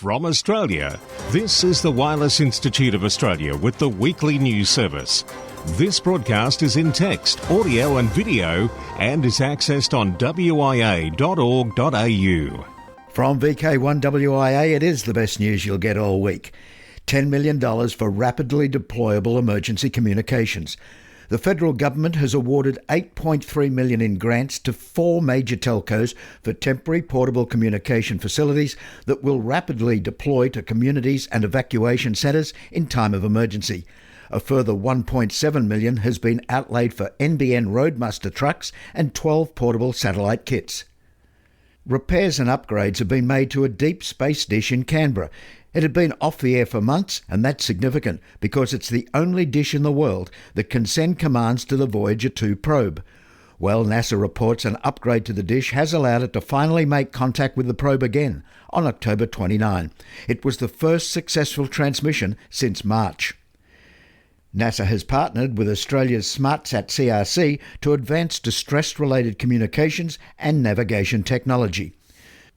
From Australia, this is the Wireless Institute of Australia with the weekly news service. This broadcast is in text, audio and video and is accessed on wia.org.au. From VK1WIA, it is the best news you'll get all week. $10 million for rapidly deployable emergency communications. The federal government has awarded $8.3 million in grants to 4 major telcos for temporary portable communication facilities that will rapidly deploy to communities and evacuation centres in time of emergency. A further $1.7 million has been outlaid for NBN Roadmaster trucks and 12 portable satellite kits. Repairs and upgrades have been made to a deep space dish in Canberra. It had been off the air for months, and that's significant because it's the only dish in the world that can send commands to the Voyager 2 probe. Well, NASA reports an upgrade to the dish has allowed it to finally make contact with the probe again on October 29. It was the first successful transmission since March. NASA has partnered with Australia's SmartSat CRC to advance distress-related communications and navigation technology.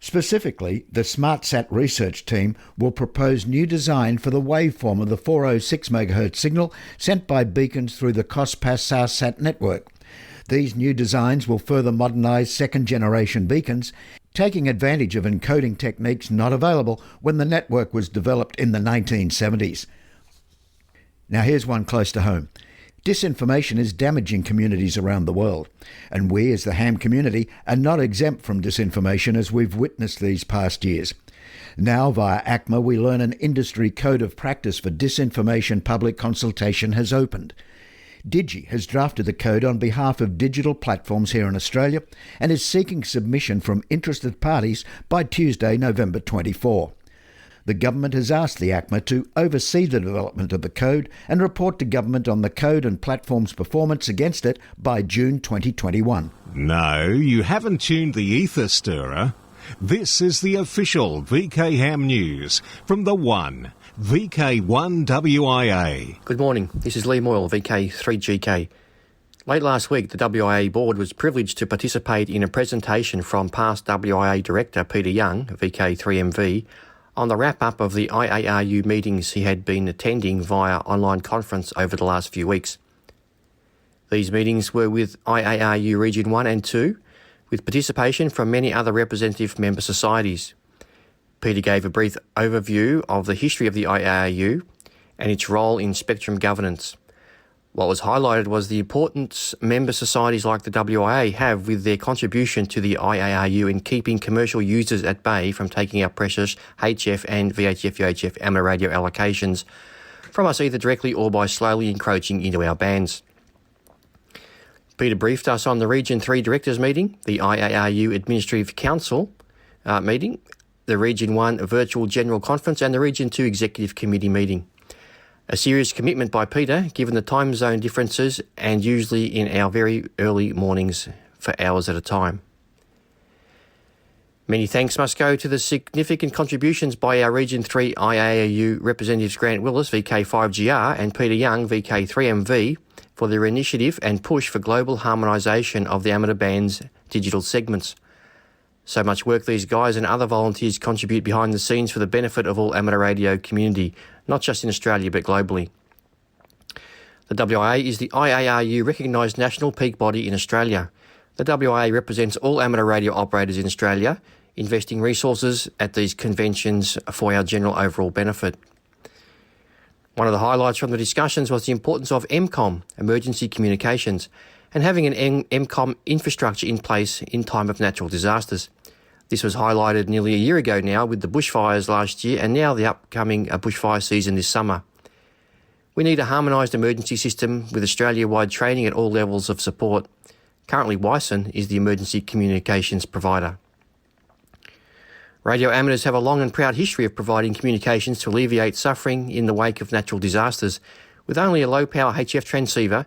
Specifically, the SmartSat research team will propose new design for the waveform of the 406 MHz signal sent by beacons through the COSPAS SARSAT network. These new designs will further modernise second-generation beacons, taking advantage of encoding techniques not available when the network was developed in the 1970s. Now here's one close to home. Disinformation is damaging communities around the world, and we as the ham community are not exempt from disinformation as we've witnessed these past years. Now via ACMA we learn an industry code of practice for disinformation public consultation has opened. Digi has drafted the code on behalf of digital platforms here in Australia and is seeking submission from interested parties by Tuesday, November 24. The government has asked the ACMA to oversee the development of the code and report to government on the code and platform's performance against it by June 2021. No, you haven't tuned the ether stirrer. This is the official VK Ham News from the One, VK1WIA. Good morning, this is Lee Moyle, VK3GK. Late last week, the WIA board was privileged to participate in a presentation from past WIA Director Peter Young, VK3MV, on the wrap-up of the IARU meetings he had been attending via online conference over the last few weeks. These meetings were with IARU Region 1 and 2, with participation from many other representative member societies. Peter gave a brief overview of the history of the IARU and its role in spectrum governance. What was highlighted was the importance member societies like the WIA have with their contribution to the IARU in keeping commercial users at bay from taking up precious HF and VHF-UHF amateur radio allocations from us either directly or by slowly encroaching into our bands. Peter briefed us on the Region 3 Directors Meeting, the IARU Administrative Council meeting, the Region 1 Virtual General Conference and the Region 2 Executive Committee meeting. A serious commitment by Peter, given the time zone differences and usually in our very early mornings for hours at a time. Many thanks must go to the significant contributions by our Region 3 IARU representatives Grant Willis, VK5GR, and Peter Young, VK3MV, for their initiative and push for global harmonisation of the amateur band's digital segments. So much work these guys and other volunteers contribute behind the scenes for the benefit of all amateur radio community, not just in Australia but globally. The WIA is the IARU recognised national peak body in Australia. The WIA represents all amateur radio operators in Australia, investing resources at these conventions for our general overall benefit. One of the highlights from the discussions was the importance of EMCOM, emergency communications, and having an EMCOM infrastructure in place in time of natural disasters. This was highlighted nearly a year ago now with the bushfires last year and now the upcoming bushfire season this summer. We need a harmonised emergency system with Australia-wide training at all levels of support. Currently, WISN is the emergency communications provider. Radio amateurs have a long and proud history of providing communications to alleviate suffering in the wake of natural disasters, with only a low-power HF transceiver,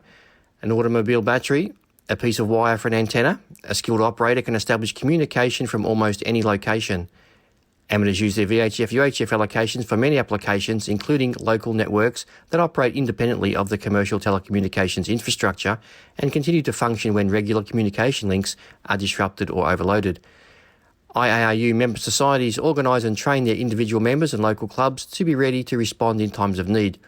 an automobile battery, a piece of wire for an antenna. A skilled operator can establish communication from almost any location. Amateurs use their VHF-UHF allocations for many applications, including local networks that operate independently of the commercial telecommunications infrastructure and continue to function when regular communication links are disrupted or overloaded. IARU member societies organise and train their individual members and local clubs to be ready to respond in times of need.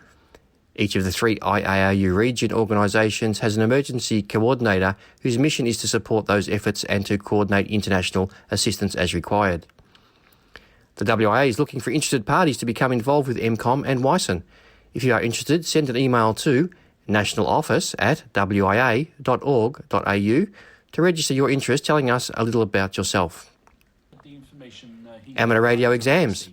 Each of the 3 IARU region organisations has an emergency coordinator whose mission is to support those efforts and to coordinate international assistance as required. The WIA is looking for interested parties to become involved with MCOM and WISN. If you are interested, send an email to nationaloffice@wia.org.au to register your interest, telling us a little about yourself. Amateur radio exams.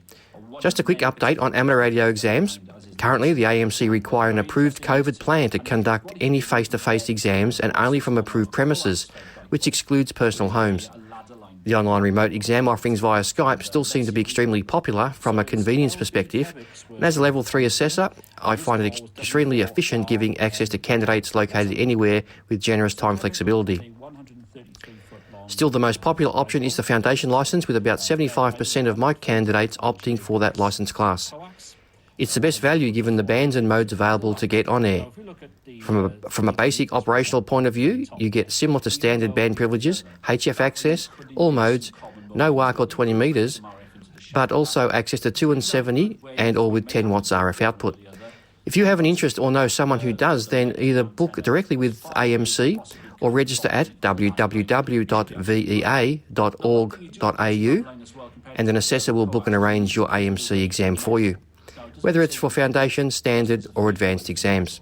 Just a quick update on amateur radio exams. Currently, the AMC require an approved COVID plan to conduct any face-to-face exams and only from approved premises, which excludes personal homes. The online remote exam offerings via Skype still seem to be extremely popular from a convenience perspective, and as a Level 3 assessor, I find it extremely efficient giving access to candidates located anywhere with generous time flexibility. Still, the most popular option is the foundation licence, with about 75% of my candidates opting for that licence class. It's the best value given the bands and modes available to get on air. From a basic operational point of view, you get similar to standard band privileges, HF access, all modes, no WARC or 20 metres, but also access to 270 and or with 10 watts RF output. If you have an interest or know someone who does, then either book directly with AMC or register at www.vea.org.au and an assessor will book and arrange your AMC exam for you, whether it's for foundation, standard or advanced exams.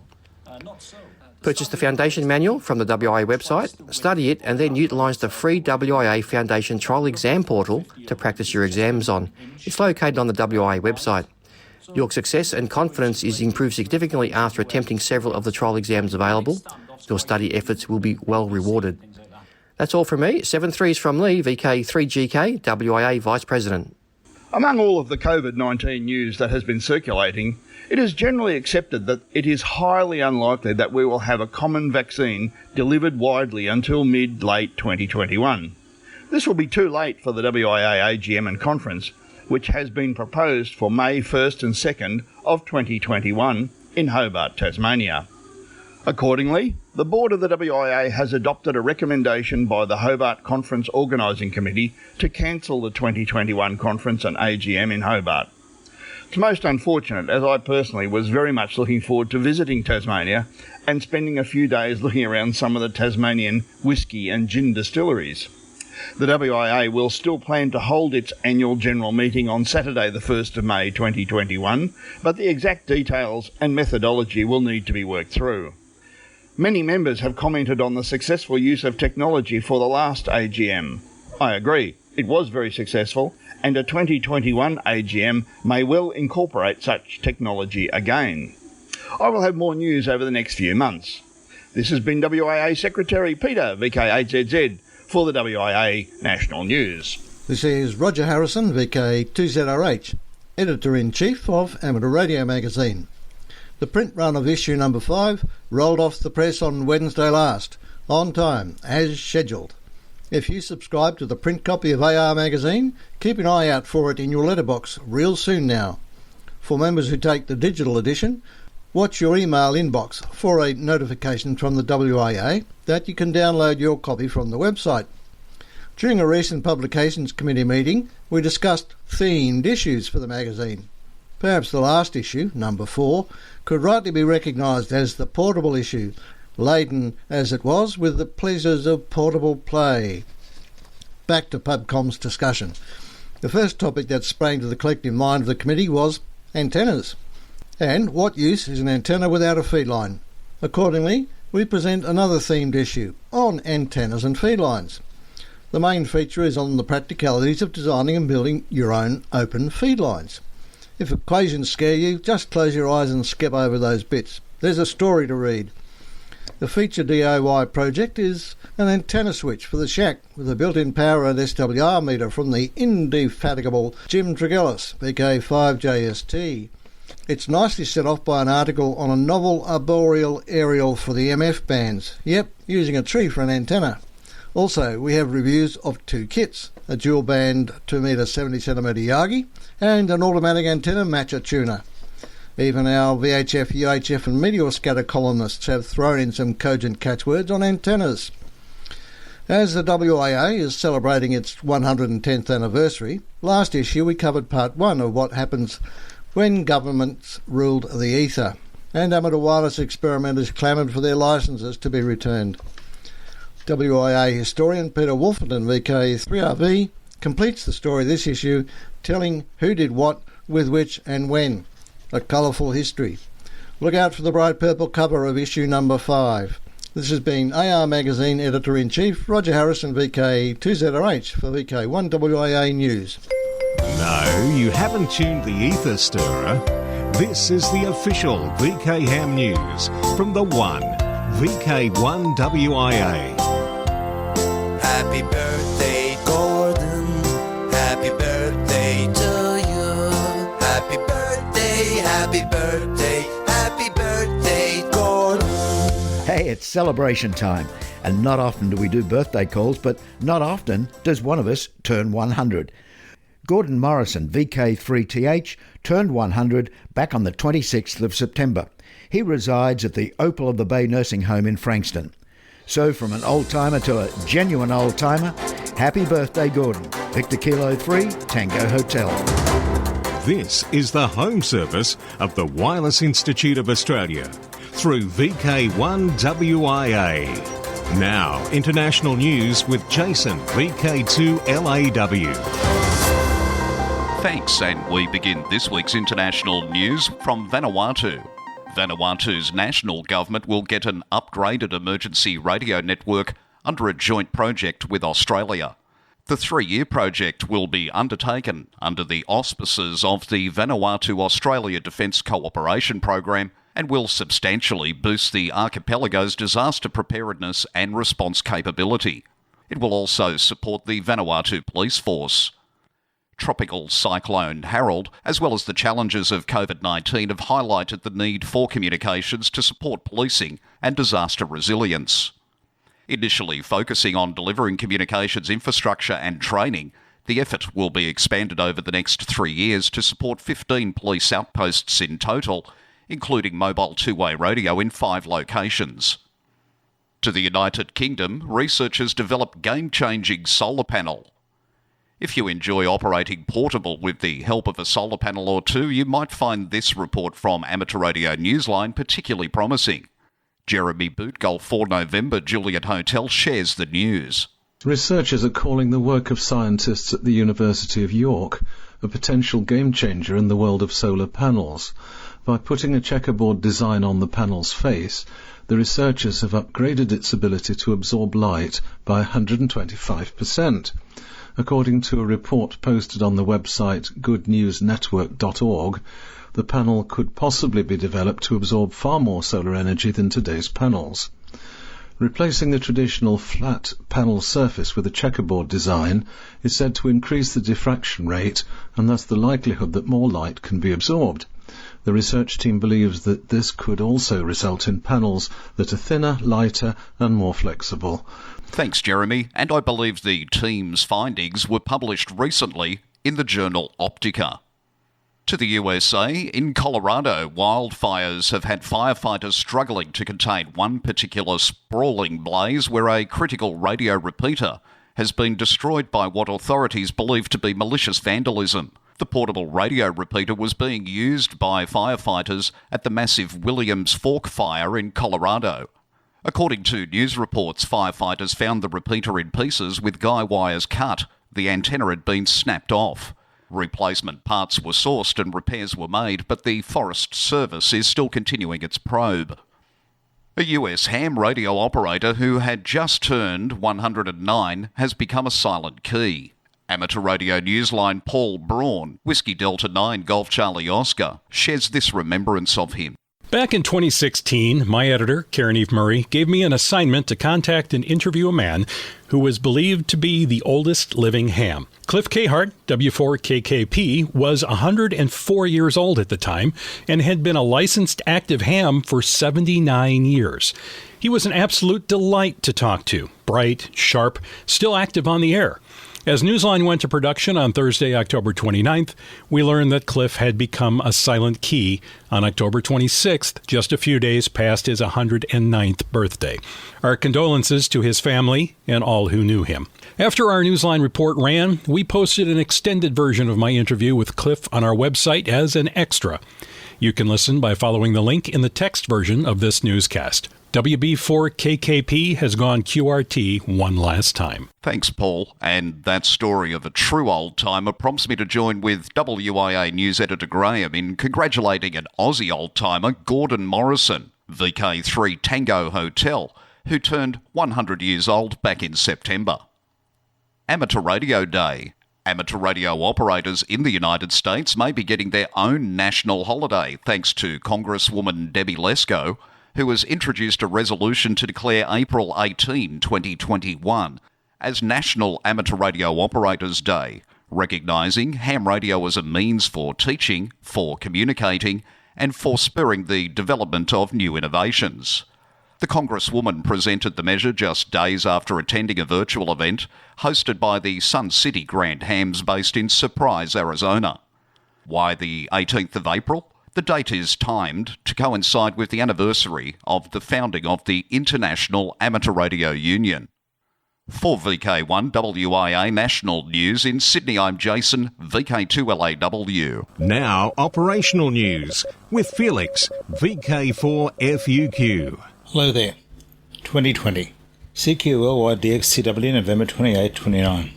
Purchase the Foundation Manual from the WIA website, study it and then utilise the free WIA Foundation Trial Exam Portal to practice your exams on. It's located on the WIA website. Your success and confidence is improved significantly after attempting several of the trial exams available. Your study efforts will be well rewarded. That's all from me. 7-3s from Lee, VK1WIA, WIA Vice President. Among all of the COVID-19 news that has been circulating, it is generally accepted that it is highly unlikely that we will have a common vaccine delivered widely until mid-late 2021. This will be too late for the WIA AGM and conference, which has been proposed for May 1st and 2nd of 2021 in Hobart, Tasmania. Accordingly, the board of the WIA has adopted a recommendation by the Hobart Conference Organising Committee to cancel the 2021 conference and AGM in Hobart. It's most unfortunate, as I personally was very much looking forward to visiting Tasmania and spending a few days looking around some of the Tasmanian whisky and gin distilleries. The WIA will still plan to hold its annual general meeting on Saturday the 1st of May 2021, but the exact details and methodology will need to be worked through. Many members have commented on the successful use of technology for the last AGM. I agree, it was very successful, and a 2021 AGM may well incorporate such technology again. I will have more news over the next few months. This has been WIA Secretary Peter, VK8ZZ, for the WIA National News. This is Roger Harrison, VK2ZRH, Editor-in-Chief of Amateur Radio Magazine. The print run of issue number 5 rolled off the press on Wednesday last, on time, as scheduled. If you subscribe to the print copy of AR Magazine, keep an eye out for it in your letterbox real soon now. For members who take the digital edition, watch your email inbox for a notification from the WIA that you can download your copy from the website. During a recent Publications Committee meeting, we discussed themed issues for the magazine. Perhaps the last issue, number 4, could rightly be recognised as the portable issue, laden as it was with the pleasures of portable play. Back to Pubcom's discussion. The first topic that sprang to the collective mind of the committee was antennas. And what use is an antenna without a feed line? Accordingly, we present another themed issue on antennas and feed lines. The main feature is on the practicalities of designing and building your own open feed lines. If equations scare you, just close your eyes and skip over those bits. There's a story to read. The feature DIY project is an antenna switch for the shack with a built-in power and SWR meter from the indefatigable Jim Tregellis, VK5JST. It's nicely set off by an article on a novel arboreal aerial for the MF bands. Yep, using a tree for an antenna. Also, we have reviews of 2 kits, a dual band 2m 70cm Yagi and an automatic antenna matcher tuner. Even our VHF, UHF and meteor scatter columnists have thrown in some cogent catchwords on antennas. As the WIA is celebrating its 110th anniversary, last issue we covered part 1 of what happens when governments ruled the ether, and amateur wireless experimenters clamoured for their licences to be returned. WIA historian Peter Wolferton, VK3RV, completes the story of this issue, telling who did what, with which and when. A colourful history. Look out for the bright purple cover of issue number 5. This has been AR Magazine Editor-in-Chief Roger Harrison, VK2ZRH for VK1WIA News. No, you haven't tuned the ether stirrer. This is the official VK Ham News from the One, VK1WIA. Happy birthday, Gordon. Happy birthday to you. Happy birthday, happy birthday, happy birthday, Gordon. Hey, it's celebration time, and not often do we do birthday calls, but not often does one of us turn 100. Gordon Morrison, VK3TH, turned 100 back on the 26th of September. He resides at the Opal of the Bay Nursing Home in Frankston. So from an old-timer to a genuine old-timer, happy birthday, Gordon. Victor Kilo 3, Tango Hotel. This is the home service of the Wireless Institute of Australia through VK1WIA. Now, international news with Jason, VK2LAW. Thanks, and we begin this week's international news from Vanuatu. Vanuatu's national government will get an upgraded emergency radio network under a joint project with Australia. The 3-year project will be undertaken under the auspices of the Vanuatu-Australia Defence Cooperation Program and will substantially boost the archipelago's disaster preparedness and response capability. It will also support the Vanuatu Police Force. Tropical Cyclone Harold, as well as the challenges of COVID-19, have highlighted the need for communications to support policing and disaster resilience. Initially focusing on delivering communications infrastructure and training, the effort will be expanded over the next 3 years to support 15 police outposts in total, including mobile two-way radio in 5 locations. To the United Kingdom, researchers developed game-changing solar panel. If you enjoy operating portable with the help of a solar panel or two, you might find this report from Amateur Radio Newsline particularly promising. Jeremy Boot, Golf 4 November, Juliet Hotel, shares the news. Researchers are calling the work of scientists at the University of York a potential game-changer in the world of solar panels. By putting a checkerboard design on the panel's face, the researchers have upgraded its ability to absorb light by 125%. According to a report posted on the website goodnewsnetwork.org, the panel could possibly be developed to absorb far more solar energy than today's panels. Replacing the traditional flat panel surface with a checkerboard design is said to increase the diffraction rate and thus the likelihood that more light can be absorbed. The research team believes that this could also result in panels that are thinner, lighter and more flexible. Thanks, Jeremy, and I believe the team's findings were published recently in the journal Optica. To the USA, in Colorado, wildfires have had firefighters struggling to contain one particular sprawling blaze where a critical radio repeater has been destroyed by what authorities believe to be malicious vandalism. The portable radio repeater was being used by firefighters at the massive Williams Fork fire in Colorado. According to news reports, firefighters found the repeater in pieces with guy wires cut. The antenna had been snapped off. Replacement parts were sourced and repairs were made, but the Forest Service is still continuing its probe. A US ham radio operator who had just turned 109 has become a silent key. Amateur Radio Newsline Paul Braun, Whiskey Delta 9 Golf Charlie Oscar, shares this remembrance of him. Back in 2016, my editor, Karen Eve Murray, gave me an assignment to contact and interview a man who was believed to be the oldest living ham. Cliff Cahart, W4KKP, was 104 years old at the time and had been a licensed active ham for 79 years. He was an absolute delight to talk to, bright, sharp, still active on the air. As Newsline went to production on Thursday, October 29th, we learned that Cliff had become a silent key on October 26th, just a few days past his 109th birthday. Our condolences to his family and all who knew him. After our Newsline report ran, we posted an extended version of my interview with Cliff on our website as an extra. You can listen by following the link in the text version of this newscast. WB4KKP has gone QRT one last time. Thanks, Paul. And that story of a true old-timer prompts me to join with WIA news editor Graham in congratulating an Aussie old-timer, Gordon Morrison, VK3 Tango Hotel, who turned 100 years old back in September. Amateur Radio Day. Amateur radio operators in the United States may be getting their own national holiday thanks to Congresswoman Debbie Lesko, who has introduced a resolution to declare April 18, 2021 as National Amateur Radio Operators Day, recognising ham radio as a means for teaching, for communicating, and for spurring the development of new innovations. The Congresswoman presented the measure just days after attending a virtual event hosted by the Sun City Grand Hams based in Surprise, Arizona. Why the 18th of April? The date is timed to coincide with the anniversary of the founding of the International Amateur Radio Union. For VK1WIA National News in Sydney, I'm Jason, VK2LAW. Now, operational news with Felix, VK4FUQ. Hello there. 2020. CQ Worldwide DXCW November 28-29.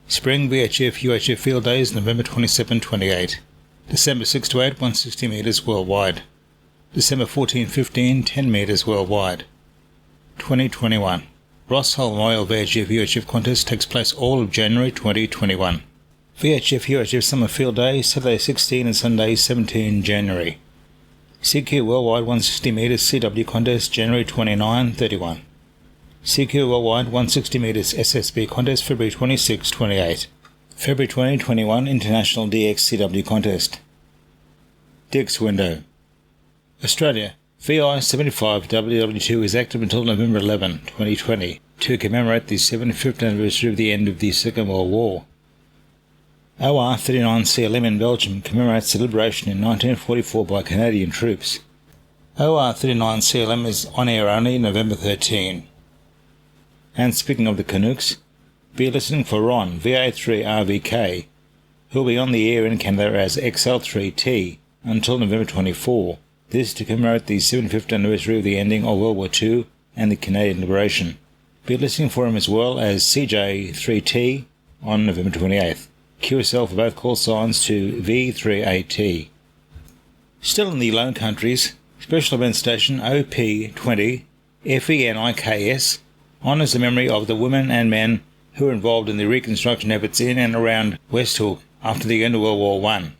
Spring VHF UHF Field Days November 27-28. December 6 to 8, 160 metres worldwide. December 14-15, 10 metres worldwide. 2021. Ross Hull Royal VHF UHF contest takes place all of January 2021. VHF UHF Summer Field Day, Saturday 16 and Sunday 17 January. CQ Worldwide 160 metres CW contest January 29-31. CQ Worldwide 160 metres SSB contest February 26-28. February 2021 International DXCW contest. DX window. Australia. VI 75 WW2 is active until November 11, 2020 to commemorate the 75th anniversary of the end of the Second World War. OR 39 CLM in Belgium commemorates the liberation in 1944 by Canadian troops. OR 39 CLM is on air only November 13. And speaking of the Canucks, be listening for Ron, VA3RVK, who will be on the air in Canada as XL3T until November 24. This to commemorate the 75th anniversary of the ending of World War II and the Canadian liberation. Be listening for him as well as CJ3T on November 28th. QSL for both call signs to V3AT. Still in the Lone Countries, Special Event Station OP20 FENIKS honours the memory of the women and men who were involved in the reconstruction efforts in and around Westhook after the end of World War I.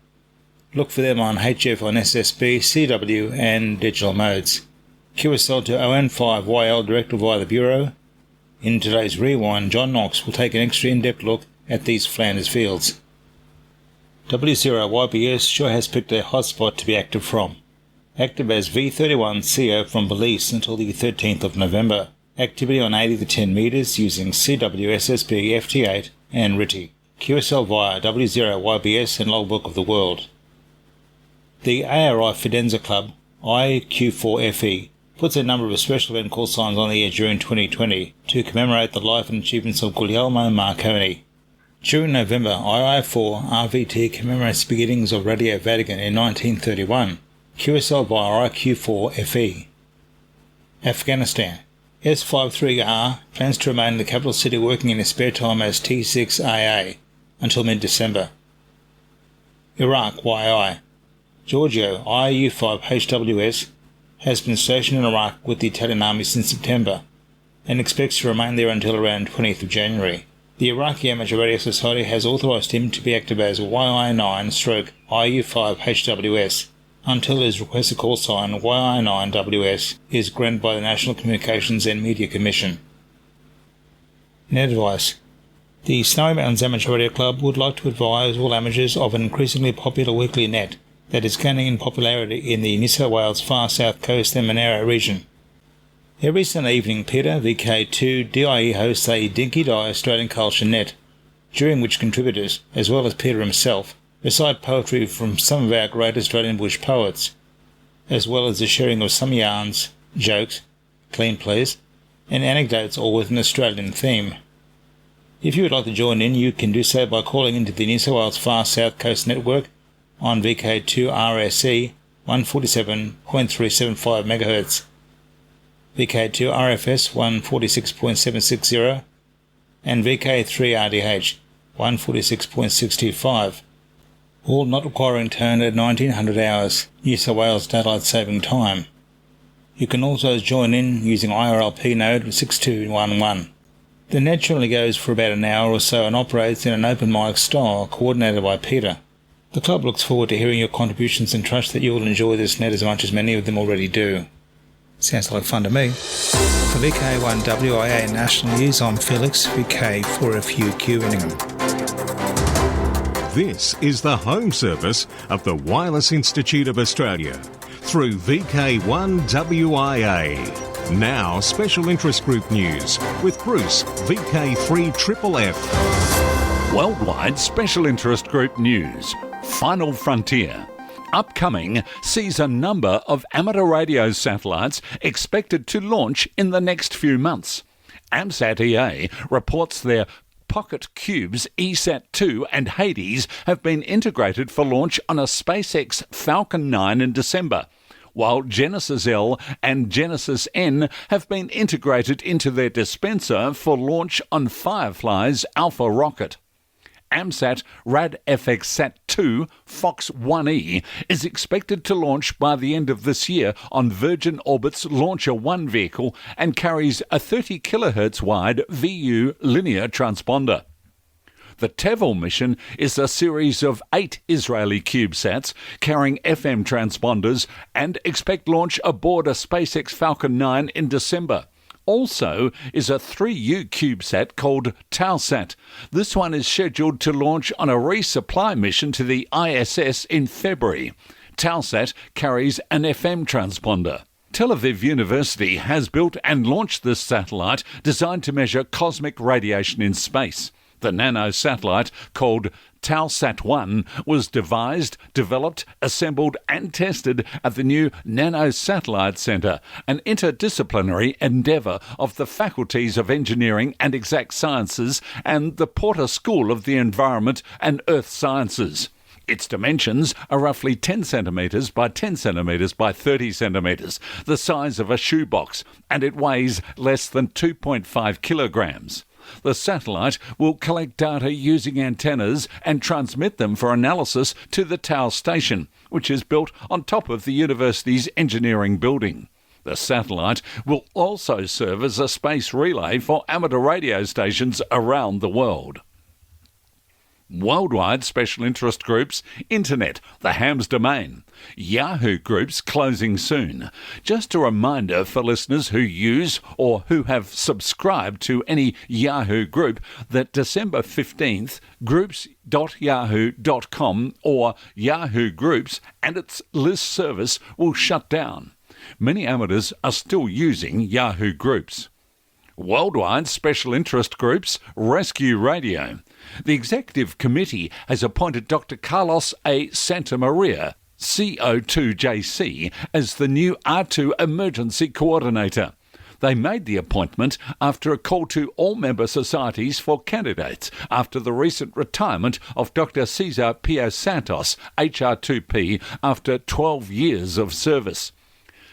Look for them on HF on SSB, CW and digital modes. QSL to ON5YL directed via the Bureau. In today's Rewind, John Knox will take an extra in-depth look at these Flanders fields. W0YBS sure has picked a hotspot to be active from. Active as V31CO from Belize until the 13th of November. Activity on 80 to 10 metres using CW, SSB, FT8 and RITI. QSL via W0YBS and Logbook of the World. The ARI Fidenza Club, IQ4FE, puts a number of special event call signs on the air during 2020 to commemorate the life and achievements of Guglielmo Marconi. During November, II4RVT commemorates the beginnings of Radio Vatican in 1931, QSL via IQ4FE. Afghanistan. S53R plans to remain in the capital city working in his spare time as T6AA until mid-December. Iraq YI. Giorgio IU5HWS has been stationed in Iraq with the Italian army since September and expects to remain there until around 20th of January. The Iraqi Amateur Radio Society has authorised him to be active as YI9/IU5HWS until his requested call sign YI9WS is granted by the National Communications and Media Commission. Net advice. The Snowy Mountains Amateur Radio Club would like to advise all amateurs of an increasingly popular weekly net that is gaining in popularity in the New South Wales far south coast and Monaro region. Every Sunday evening, Peter, VK2DIE hosts a Dinky Die Australian Culture Net during which contributors, as well as Peter himself, recite poetry from some of our great Australian bush poets, as well as the sharing of some yarns, jokes, clean plays, and anecdotes, all with an Australian theme. If you would like to join in, you can do so by calling into the New South Wales Far South Coast Network on VK2RSE 147.375 MHz, VK2RFS 146.760, and VK3RDH 146.625, all not requiring turn at 1900 hours New South Wales Daylight Saving Time. You can also join in using IRLP node 6211. The net generally goes for about an hour or so and operates in an open mic style coordinated by Peter. The club looks forward to hearing your contributions and trusts that you will enjoy this net as much as many of them already do. Sounds like fun to me. For VK1WIA National News, I'm Felix, VK4FUQ Inningham. This is the home service of the Wireless Institute of Australia through VK1WIA. Now, Special Interest Group News with Bruce, VK3FFF. Worldwide Special Interest Group News. Final Frontier. Upcoming sees a number of amateur radio satellites expected to launch in the next few months. AMSAT EA reports their Pocket Cubes ESAT-2 and Hades have been integrated for launch on a SpaceX Falcon 9 in December, while Genesis L and Genesis N have been integrated into their dispenser for launch on Firefly's Alpha rocket. AMSAT RAD-FXSat-2 Fox 1E is expected to launch by the end of this year on Virgin Orbit's Launcher 1 vehicle and carries a 30 kHz wide VU linear transponder. The Tevel mission is a series of 8 Israeli CubeSats carrying FM transponders and expect launch aboard a SpaceX Falcon 9 in December. Also is a 3U CubeSat called Talsat. This one is scheduled to launch on a resupply mission to the ISS in February. Talsat carries an FM transponder. Tel Aviv University has built and launched this satellite designed to measure cosmic radiation in space. The nano-satellite, called Talsat-1, was devised, developed, assembled and tested at the new Nano-Satellite Centre, an interdisciplinary endeavour of the Faculties of Engineering and Exact Sciences and the Porter School of the Environment and Earth Sciences. Its dimensions are roughly 10 centimetres by 10 centimetres by 30 centimetres, the size of a shoebox, and it weighs less than 2.5 kilograms. The satellite will collect data using antennas and transmit them for analysis to the Tau station, which is built on top of the university's engineering building. The satellite will also serve as a space relay for amateur radio stations around the world. Worldwide Special Interest Groups, Internet, the Ham's Domain. Yahoo Groups closing soon. Just a reminder for listeners who use or who have subscribed to any Yahoo group that December 15th, groups.yahoo.com or Yahoo Groups and its list service will shut down. Many amateurs are still using Yahoo Groups. Worldwide Special Interest Groups, Rescue Radio. The Executive Committee has appointed Dr. Carlos A. Santamaria, CO2JC, as the new R2 Emergency Coordinator. They made the appointment after a call to all member societies for candidates after the recent retirement of Dr. Cesar Pio Santos, HR2P, after 12 years of service.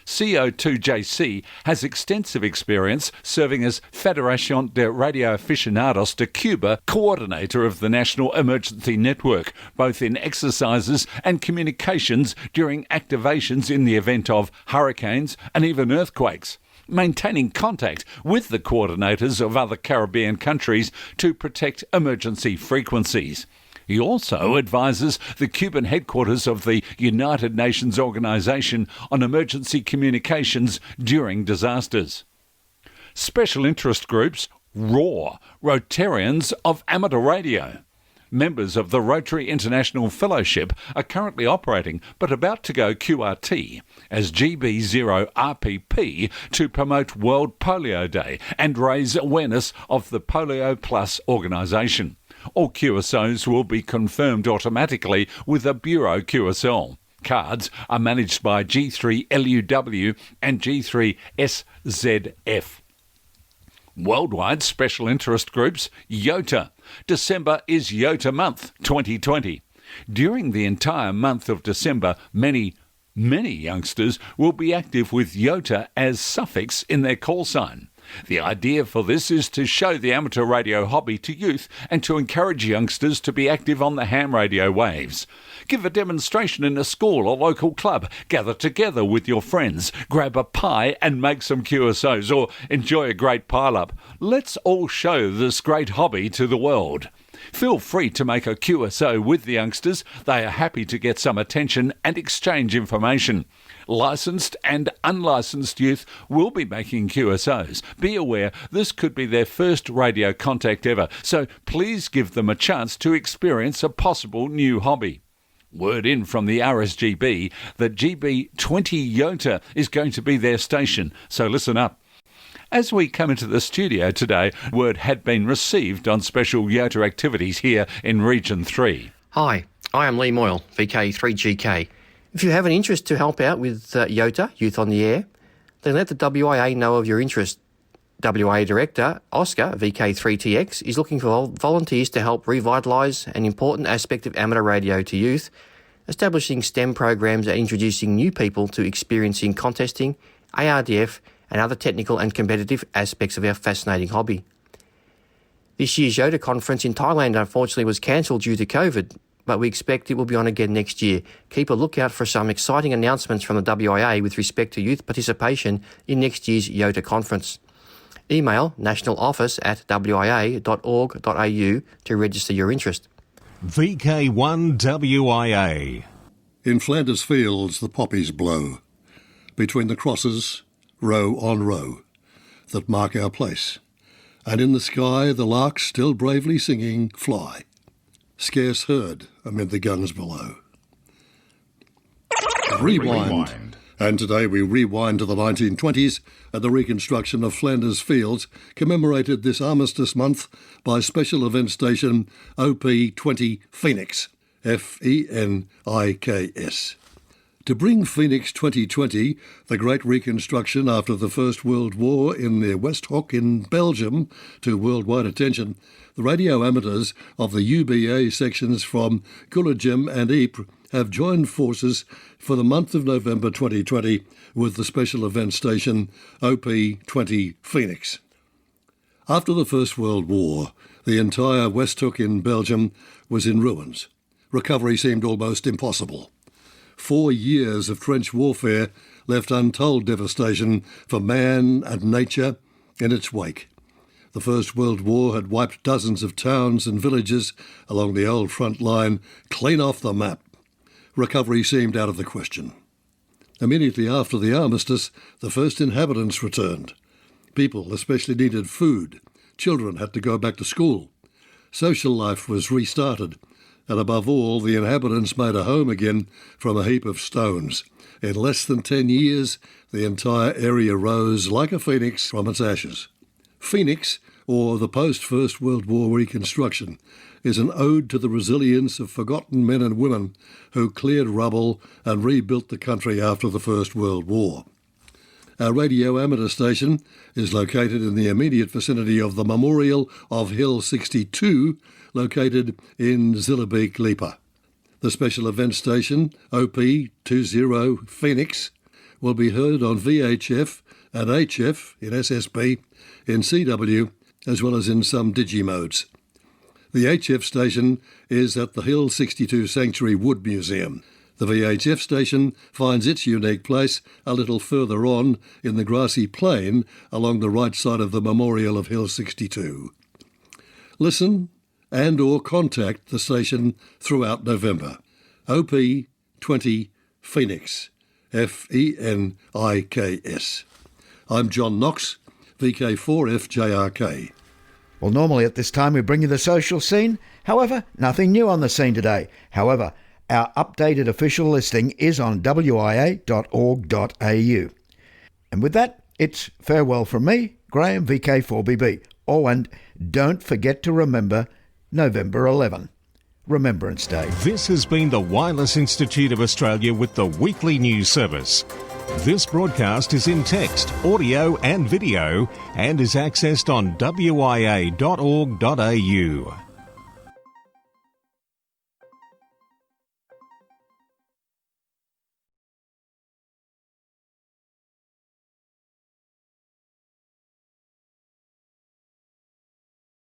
CO2JC has extensive experience serving as Federación de Radio Aficionados de Cuba coordinator of the National Emergency Network, both in exercises and communications during activations in the event of hurricanes and even earthquakes, maintaining contact with the coordinators of other Caribbean countries to protect emergency frequencies. He also advises the Cuban headquarters of the United Nations Organization on Emergency Communications during disasters. Special Interest Groups, RAW, Rotarians of Amateur Radio. Members of the Rotary International Fellowship are currently operating but about to go QRT as GB0RPP to promote World Polio Day and raise awareness of the Polio Plus organisation. All QSOs will be confirmed automatically with a Bureau QSL. Cards are managed by G3LUW and G3SZF. Worldwide special interest groups, YOTA. December is YOTA Month 2020. During the entire month of December, many youngsters will be active with YOTA as suffix in their call sign. The idea for this is to show the amateur radio hobby to youth and to encourage youngsters to be active on the ham radio waves. Give a demonstration in a school or local club, gather together with your friends, grab a pie and make some QSOs, or enjoy a great pile-up. Let's all show this great hobby to the world. Feel free to make a QSO with the youngsters. They are happy to get some attention and exchange information. Licensed and unlicensed youth will be making QSOs. Be aware this could be their first radio contact ever, so please give them a chance to experience a possible new hobby. Word in from the RSGB that GB20 YOTA is going to be their station, so listen up. As we come into the studio today, word had been received on special YOTA activities here in Region 3. Hi, I am Lee Moyle, VK3GK. If you have an interest to help out with YOTA, Youth on the Air, then let the WIA know of your interest. WIA Director Oscar, VK3TX, is looking for volunteers to help revitalise an important aspect of amateur radio to youth, establishing STEM programs and introducing new people to experiencing contesting, ARDF and other technical and competitive aspects of our fascinating hobby. This year's YOTA conference in Thailand unfortunately was cancelled due to COVID, but we expect it will be on again next year. Keep a lookout for some exciting announcements from the WIA with respect to youth participation in next year's YOTA conference. Email nationaloffice@wia.org.au to register your interest. VK1WIA. In Flanders fields the poppies blow, between the crosses, row on row, that mark our place, and in the sky the larks still bravely singing fly, scarce heard amid the guns below. Rewind. And today we rewind to the 1920s and the reconstruction of Flanders Fields, commemorated this Armistice Month by special event station OP20 Phoenix, F-E-N-I-K-S. To bring Phoenix 2020, the great reconstruction after the First World War in the Westhoek in Belgium, to worldwide attention, the radio amateurs of the UBA sections from Gullegem and Ypres have joined forces for the month of November 2020 with the special event station OP20 Phoenix. After the First World War, the entire Westhoek in Belgium was in ruins. Recovery seemed almost impossible. 4 years of trench warfare left untold devastation for man and nature in its wake. The First World War had wiped dozens of towns and villages along the old front line clean off the map. Recovery seemed out of the question. Immediately after the armistice, the first inhabitants returned. People especially needed food. Children had to go back to school. Social life was restarted. And above all, the inhabitants made a home again from a heap of stones. In less than 10 years, the entire area rose like a phoenix from its ashes. Phoenix, or the post-First World War reconstruction, is an ode to the resilience of forgotten men and women who cleared rubble and rebuilt the country after the First World War. Our radio amateur station is located in the immediate vicinity of the Memorial of Hill 62, located in Zillebeek, Lipa. The special event station, OP20 Phoenix, will be heard on VHF and HF in SSB, in CW, as well as in some digi-modes. The HF station is at the Hill 62 Sanctuary Wood Museum. The VHF station finds its unique place a little further on in the grassy plain along the right side of the Memorial of Hill 62. Listen and or contact the station throughout November. OP20 Phoenix, F-E-N-I-K-S. I'm John Knox, VK4FJRK. Well, normally at this time we bring you the social scene. However, nothing new on the scene today. However, our updated official listing is on wia.org.au. And with that, it's farewell from me, Graham, VK4BB. Oh, and don't forget to remember, November 11. Remembrance Day. This has been the Wireless Institute of Australia with the weekly news service. This broadcast is in text, audio and video and is accessed on wia.org.au.